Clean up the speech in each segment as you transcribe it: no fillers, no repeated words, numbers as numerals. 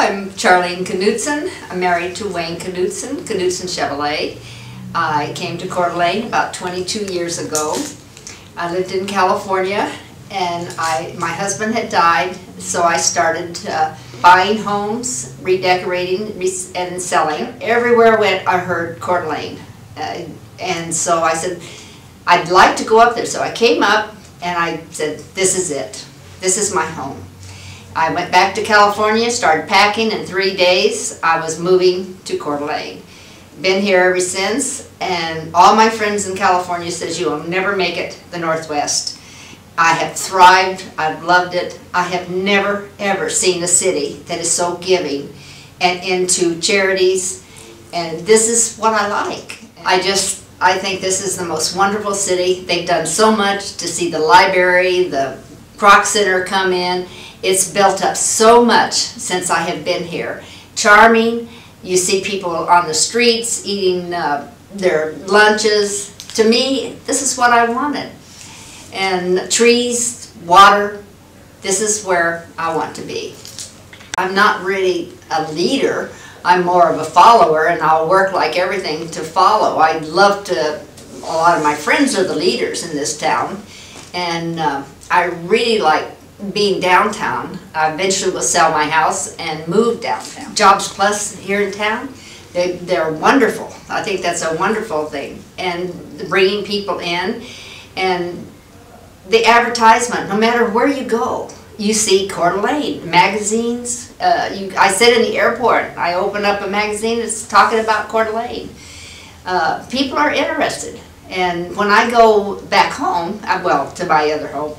I'm Charlene Knudtsen. I'm married to Wayne Knudtsen, Knudtsen Chevrolet. I came to Coeur d'Alene about 22 years ago. I lived in California, and my husband had died, so I started buying homes, redecorating, and selling. Everywhere I went, I heard Coeur d'Alene. And so I said, I'd like to go up there. So I came up, and I said, this is it. This is my home. I went back to California, started packing. In 3 days, I was moving to Coeur d'Alene. Been here ever since, and all my friends in California says you will never make it the Northwest. I have thrived, I've loved it. I have never ever seen a city that is so giving and into charities, and this is what I like. I think this is the most wonderful city. They've done so much to see the library, the Croc Center come in. It's built up so much since I have been here. Charming. You see people on the streets eating their lunches. To me, this is what I wanted. And trees, water, this is where I want to be. I'm not really a leader. I'm more of a follower, and I'll work like everything to follow. I'd love to, a lot of my friends are the leaders in this town, and I really like being downtown. I eventually will sell my house and move downtown. Jobs Plus here in town, they're wonderful. I think that's a wonderful thing. And bringing people in, and the advertisement, no matter where you go, you see Coeur d'Alene, magazines. I sit in the airport, I open up a magazine that's talking about Coeur d'Alene. People are interested. And when I go back home, well, to my other home,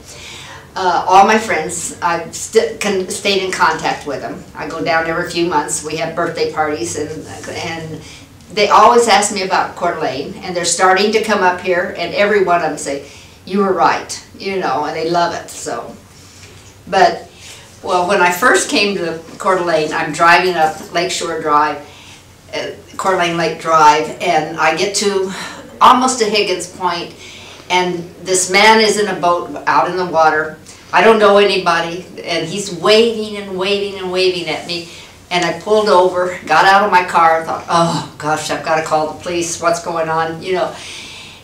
all my friends, I've stayed in contact with them. I go down every few months. We have birthday parties, and they always ask me about Coeur d'Alene, and they're starting to come up here, and every one of them say, you were right, you know, and they love it. So, but, well, when I first came to Coeur d'Alene, I'm driving up Lakeshore Drive, Coeur d'Alene Lake Drive, and I get to almost to Higgins Point, and this man is in a boat out in the water. I don't know anybody, and he's waving and waving and waving at me. And I pulled over, got out of my car, and thought, oh gosh, I've got to call the police, what's going on, you know.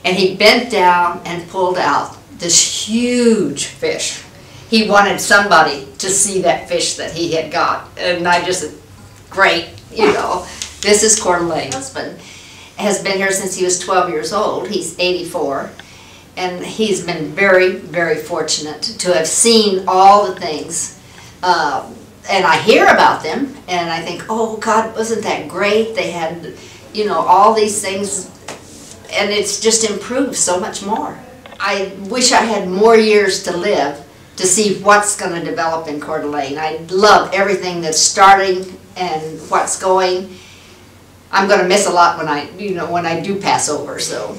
And he bent down and pulled out this huge fish. He wanted somebody to see that fish that he had got. And I just said, great, you know, this is Coeur d'Alene. My husband has been here since he was 12 years old. He's 84. And he's been very, very fortunate to have seen all the things. And I hear about them, and I think, oh, God, wasn't that great? They had, you know, all these things, and it's just improved so much more. I wish I had more years to live to see what's going to develop in Coeur d'Alene. I love everything that's starting and what's going. I'm going to miss a lot when I do pass over, so.